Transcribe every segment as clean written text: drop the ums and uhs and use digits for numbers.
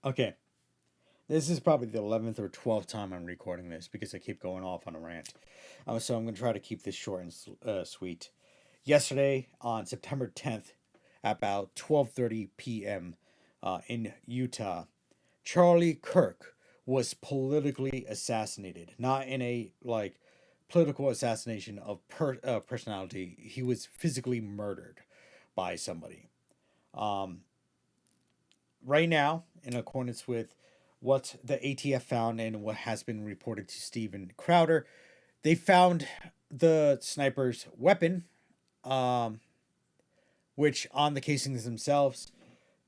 Okay, this is probably the 11th or 12th time I'm recording this because I keep going off on a rant. So I'm going to try to keep this short and sweet. Yesterday, on September 10th, at about 12:30 p.m. In Utah, Charlie Kirk was politically assassinated. Not in a like political assassination of personality. He was physically murdered by somebody. Um, right now, in accordance with what the ATF found and what has been reported to Steven Crowder, they found the sniper's weapon, um, which on the casings themselves,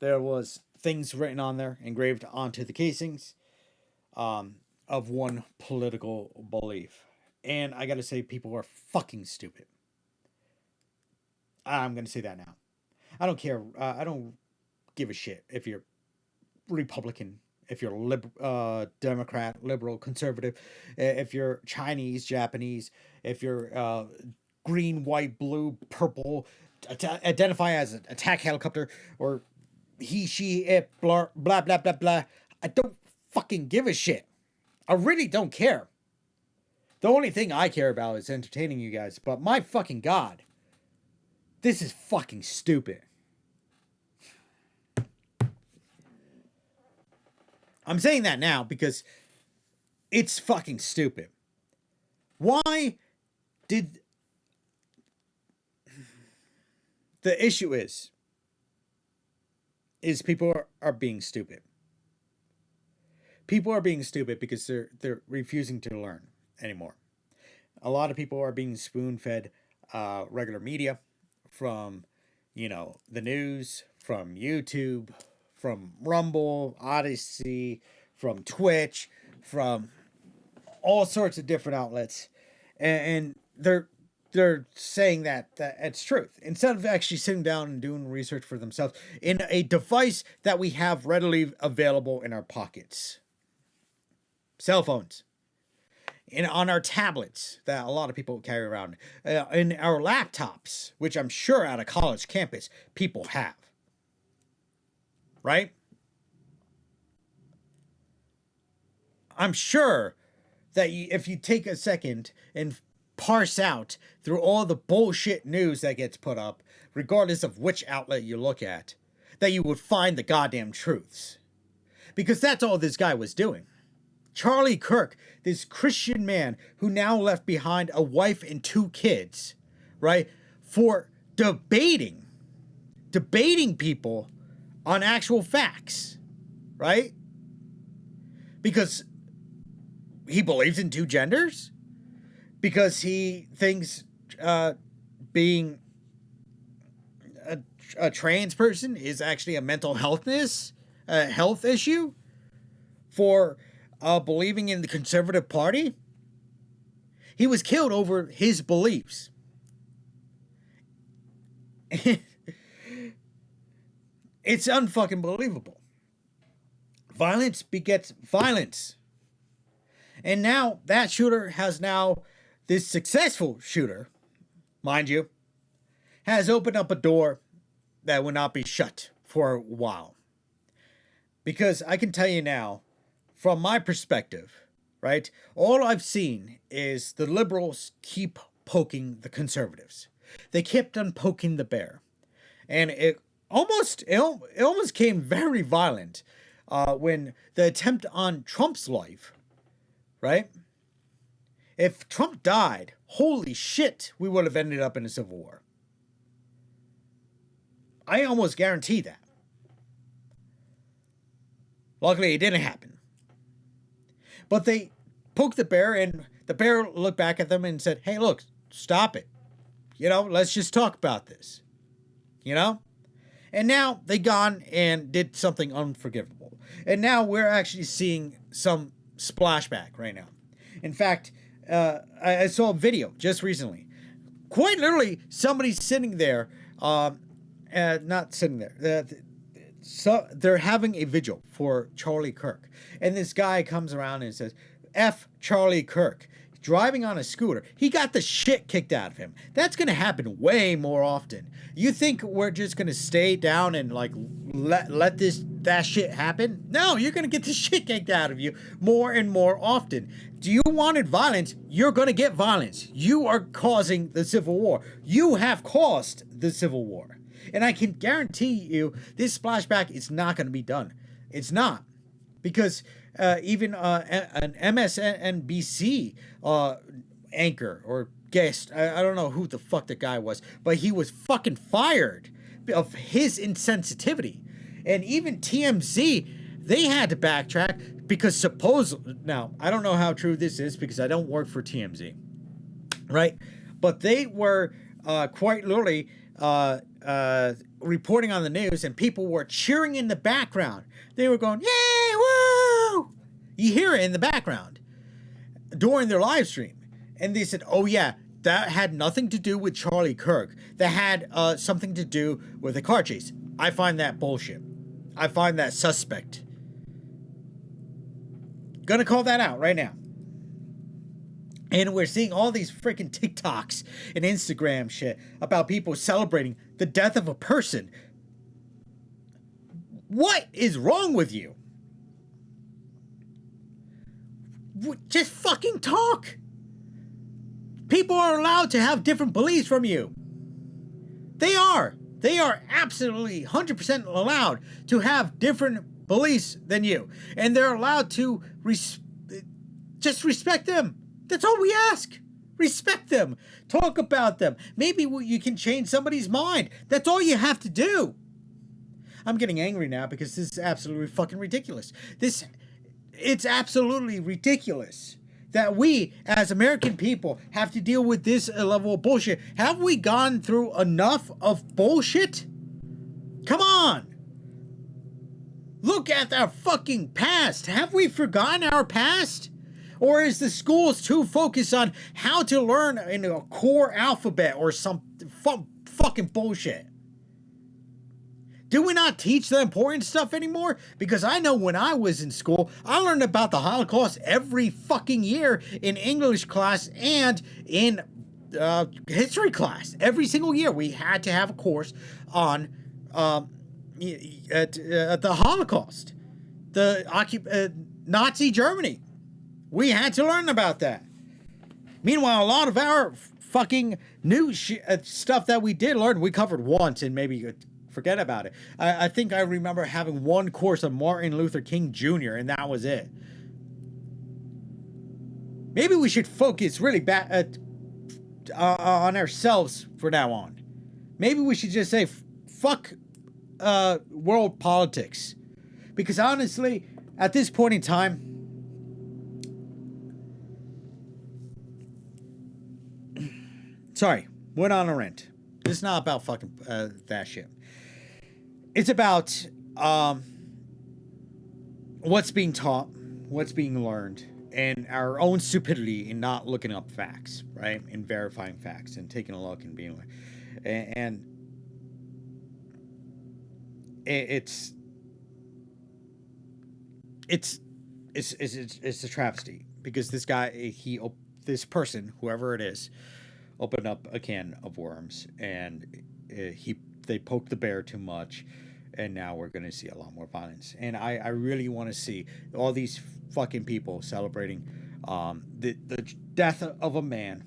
there was things written on there, engraved onto the casings, of one political belief. And I gotta say, people are fucking stupid. I'm gonna say that now. I don't care. I don't give a shit if you're Republican, if you're Democrat, liberal, conservative, if you're Chinese, Japanese, if you're green, white, blue, purple, identify as an attack helicopter, or he, she, it, blah, blah, blah, blah, blah. I don't fucking give a shit. I really don't care. The only thing I care about is entertaining you guys, but my fucking God, this is fucking stupid. I'm saying that now because it's fucking stupid. Why did the issue is people are being stupid. People are being stupid because they're refusing to learn anymore. A lot of people are being spoon fed regular media from, the news, from YouTube, from Rumble, Odyssey, from Twitch, from all sorts of different outlets, and they're saying that it's truth instead of actually sitting down and doing research for themselves in a device that we have readily available in our pockets, cell phones, on our tablets that a lot of people carry around, in our laptops, which I'm sure at a college campus people have. Right? I'm sure that if you take a second and parse out through all the bullshit news that gets put up, regardless of which outlet you look at, that you would find the goddamn truths. Because that's all this guy was doing. Charlie Kirk, this Christian man who now left behind a wife and 2 kids, right, for debating people on actual facts, right? Because he believes in 2 genders, because he thinks being a trans person is actually a mental health issue, for believing in the Conservative Party. He was killed over his beliefs. It's unfucking believable. Violence begets violence. And now that shooter has this successful shooter, mind you, has opened up a door that will not be shut for a while. Because I can tell you now, from my perspective, right, all I've seen is the liberals keep poking the conservatives. They kept on poking the bear. And it almost came very violent when the attempt on Trump's life, right? If Trump died, holy shit, we would have ended up in a civil war. I almost guarantee that. Luckily, it didn't happen. But they poked the bear, and the bear looked back at them and said, hey, look, stop it. Let's just talk about this. And now they gone and did something unforgivable. And now we're actually seeing some splashback right now. In fact, I saw a video just recently. Quite literally, somebody's sitting there, not sitting there. So they're having a vigil for Charlie Kirk. And this guy comes around and says, F Charlie Kirk. driving on a scooter. He got the shit kicked out of him. That's going to happen way more often. You think we're just going to stay down and like let that shit happen? No, you're going to get the shit kicked out of you more and more often. Do you wanted violence? You're going to get violence. You are causing the Civil War. You have caused the Civil War. And I can guarantee you this splashback is not going to be done. It's not. Because even an MSNBC anchor or guest, I don't know who the fuck the guy was, but he was fucking fired of his insensitivity. And even TMZ, they had to backtrack because supposedly, now, I don't know how true this is because I don't work for TMZ, right? But they were quite literally reporting on the news, and people were cheering in the background. They were going, yay, woo! You hear it in the background during their live stream. And they said, oh yeah, that had nothing to do with Charlie Kirk. That had something to do with a car chase. I find that bullshit. I find that suspect. Gonna call that out right now. And we're seeing all these freaking TikToks and Instagram shit about people celebrating the death of a person. What is wrong with you? Just fucking talk. People are allowed to have different beliefs from you. They are. They are absolutely 100% allowed to have different beliefs than you. And they're allowed to just respect them. That's all we ask. Respect them. Talk about them. Maybe you can change somebody's mind. That's all you have to do. I'm getting angry now because this is absolutely fucking ridiculous. It's absolutely ridiculous that we, as American people, have to deal with this level of bullshit. Have we gone through enough of bullshit? Come on. Look at our fucking past. Have we forgotten our past? Or is the schools too focused on how to learn in a core alphabet or some fucking bullshit? Do we not teach the important stuff anymore? Because I know when I was in school, I learned about the Holocaust every fucking year in English class and in history class. Every single year we had to have a course on the Holocaust, the Nazi Germany. We had to learn about that. Meanwhile, a lot of our fucking new stuff that we did learn, we covered once and maybe forget about it. I think I remember having one course on Martin Luther King Jr. and that was it. Maybe we should focus really on ourselves from now on. Maybe we should just say, fuck world politics. Because honestly, at this point in time, sorry, went on a rant. This is not about fucking that shit. It's about what's being taught, what's being learned, and our own stupidity in not looking up facts, right? And verifying facts and taking a look and being like, and it's a travesty because this guy, this person, whoever it is, opened up a can of worms and they poked the bear too much, and now we're going to see a lot more violence. And I really want to see all these fucking people celebrating the death of a man.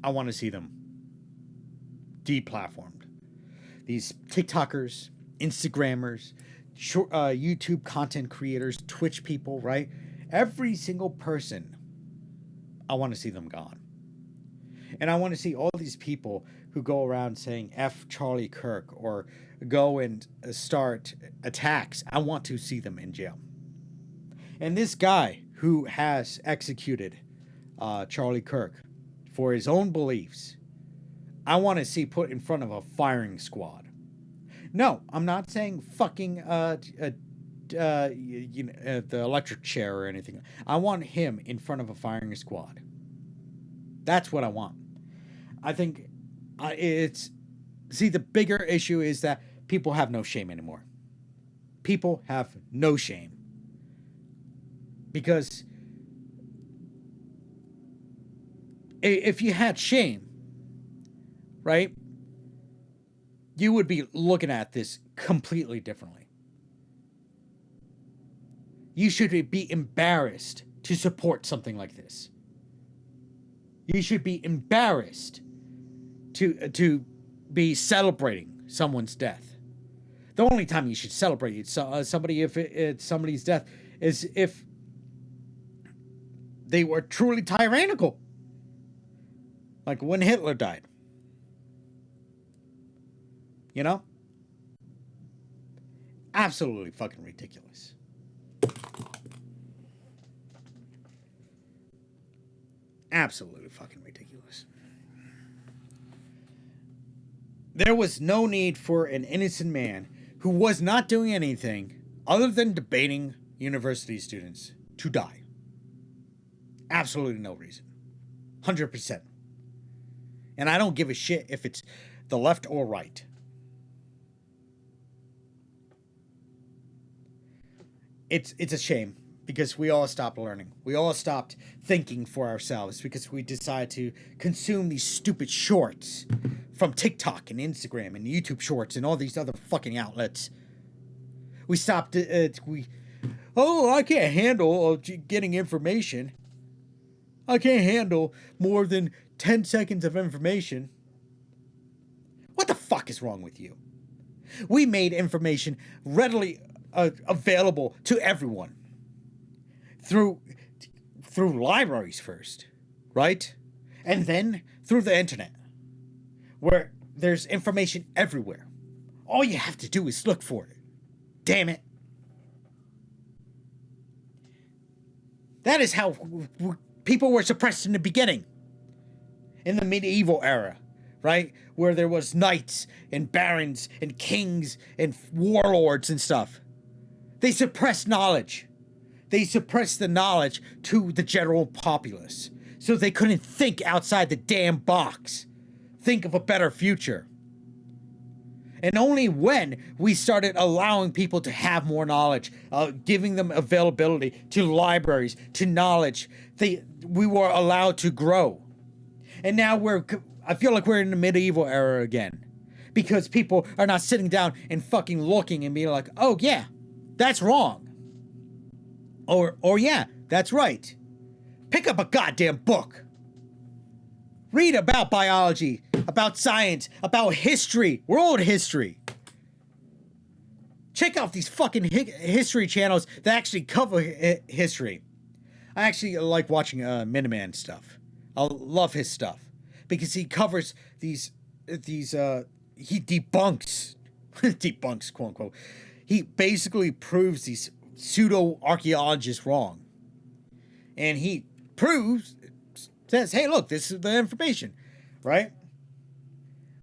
I want to see them deplatformed. These TikTokers, Instagrammers, YouTube content creators, Twitch people, right? Every single person, I want to see them gone. And I want to see all these people who go around saying F Charlie Kirk or go and start attacks. I want to see them in jail. And this guy who has executed Charlie Kirk for his own beliefs, I want to see put in front of a firing squad. No, I'm not saying fucking the electric chair or anything. I want him in front of a firing squad. That's what I want. I think the bigger issue is that people have no shame anymore. People have no shame. Because if you had shame, right, you would be looking at this completely differently. You should be embarrassed to support something like this. You should be embarrassed to be celebrating someone's death. The only time you should celebrate somebody if it's somebody's death is if they were truly tyrannical, like when Hitler died. You know? Absolutely fucking ridiculous. Absolutely fucking ridiculous. There was no need for an innocent man who was not doing anything other than debating university students to die. Absolutely no reason. 100%. And I don't give a shit if it's the left or right. It's a shame because we all stopped learning. We all stopped thinking for ourselves because we decided to consume these stupid shorts from TikTok and Instagram and YouTube shorts and all these other fucking outlets. We stopped. I can't handle getting information. I can't handle more than 10 seconds of information. What the fuck is wrong with you? We made information readily available to everyone through libraries first, right? And then through the internet, where there's information everywhere. All you have to do is look for it. Damn it. That is how people were suppressed in the beginning. In the medieval era, right? Where there was knights and barons and kings and warlords and stuff. They suppressed knowledge. They suppressed the knowledge to the general populace. So they couldn't think outside the damn box. Think of a better future. And only when we started allowing people to have more knowledge, giving them availability to libraries, to knowledge, we were allowed to grow. And now I feel like we're in the medieval era again. Because people are not sitting down and fucking looking and being like, oh yeah, that's wrong. Or yeah, that's right. Pick up a goddamn book. Read about biology, about science, about history, world history. Check out these fucking history channels that actually cover history. I actually like watching Miniman stuff. I love his stuff because he covers these he debunks debunks, quote unquote. He basically proves these pseudo archaeologists wrong, and he says, hey, look, this is the information, right?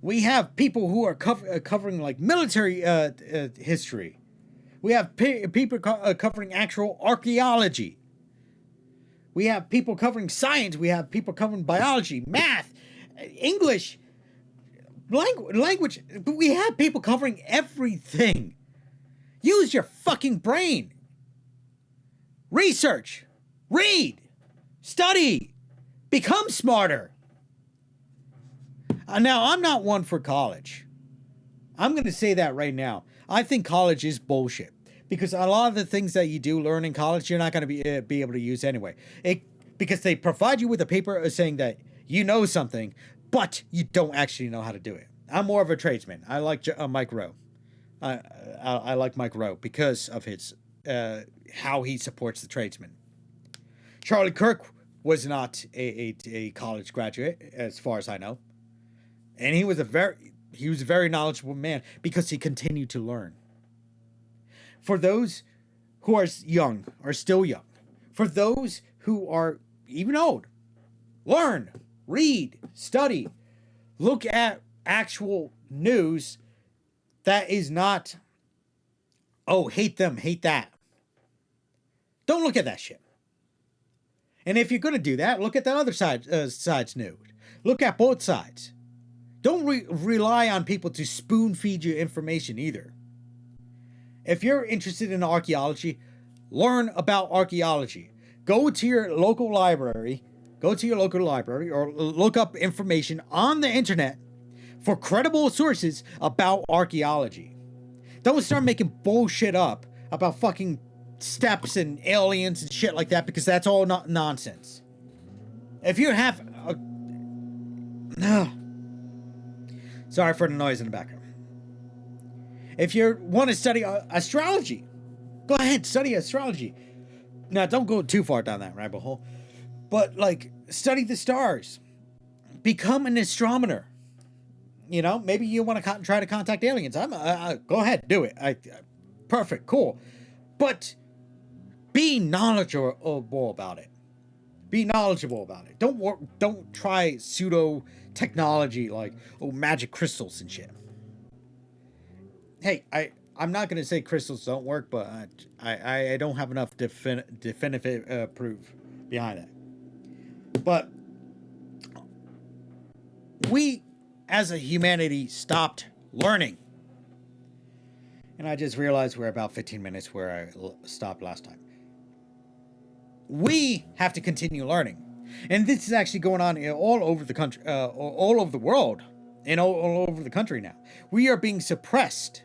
We have people who are covering like military history. We have people covering actual archaeology. We have people covering science. We have people covering biology, math, English, language. We have people covering everything. Use your fucking brain. Research. Read. Study. Become smarter. Now, I'm not one for college. I'm going to say that right now. I think college is bullshit. Because a lot of the things that you do learn in college, you're not going to be able to use anyway. Because they provide you with a paper saying that you know something, but you don't actually know how to do it. I'm more of a tradesman. I like Mike Rowe. I like Mike Rowe because of his how he supports the tradesmen. Charlie Kirk was not a college graduate, as far as I know, and he was a very knowledgeable man because he continued to learn. For those who are young, are still young, for those who are even old, learn, read, study, look at actual news that is not, oh, hate them, hate that. Don't look at that shit. And if you're going to do that, look at the other side's news. Look at both sides. Don't rely on people to spoon feed you information either. If you're interested in archaeology, learn about archaeology. Go to your local library, Go to your local library or look up information on the internet for credible sources about archaeology. Don't start making bullshit up about fucking steps and aliens and shit like that, because that's all not nonsense. If you have sorry for the noise in the background. If you want to study astrology, go ahead, study astrology. Now, don't go too far down that rabbit hole, but like, study the stars. Become an astronomer. You know, maybe you want to try to contact aliens. Go ahead, do it. Perfect, cool. But be knowledgeable about it. Be knowledgeable about it. Don't try pseudo technology like magic crystals and shit. Hey, I'm not gonna say crystals don't work, but I don't have enough definitive proof behind that. But we, as a humanity, stopped learning. And I just realized we're about 15 minutes where I stopped last time. We have to continue learning. And this is actually going on all over the country, all over the world, and all over the country now. We are being suppressed.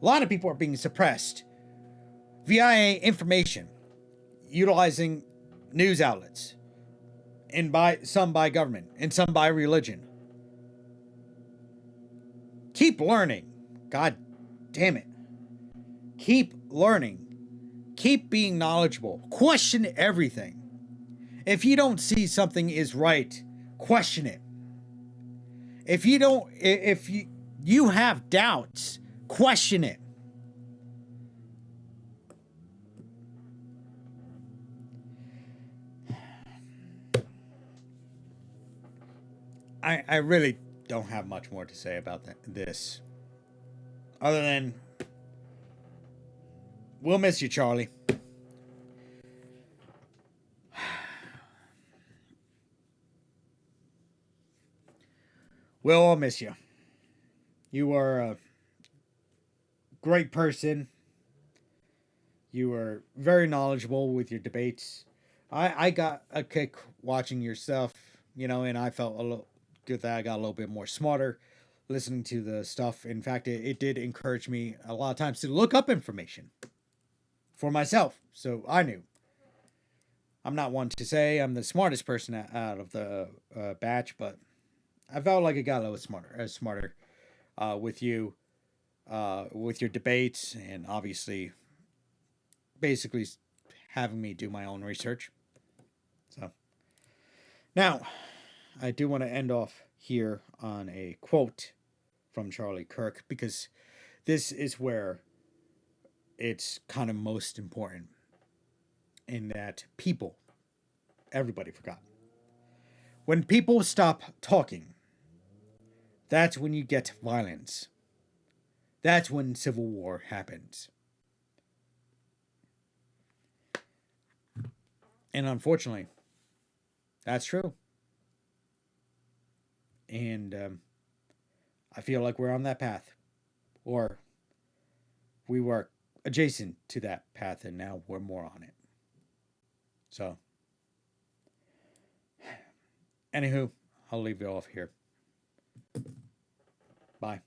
A lot of people are being suppressed via information, utilizing news outlets, and some by government, and some by religion. Keep learning. God damn it. Keep learning. Keep being knowledgeable. Question everything. If you don't see something is right, question it. If you have doubts, question it. I really don't have much more to say about this. Other than, we'll miss you, Charlie. We'll all miss you. You are a great person. You are very knowledgeable with your debates. I got a kick watching your stuff, and I felt a little good that I got a little bit more smarter listening to the stuff. In fact, it did encourage me a lot of times to look up information for myself, so I knew. I'm not one to say I'm the smartest person out of the batch, but I felt like it got a little smarter with you, with your debates, and obviously, basically having me do my own research. So, now, I do want to end off here on a quote from Charlie Kirk, because this is where it's kind of most important, in that everybody forgot. When people stop talking, that's when you get violence. That's when civil war happens. And unfortunately, that's true. And I feel like we're on that path. Or we were adjacent to that path, and now we're more on it. So, anywho, I'll leave you off here. Bye.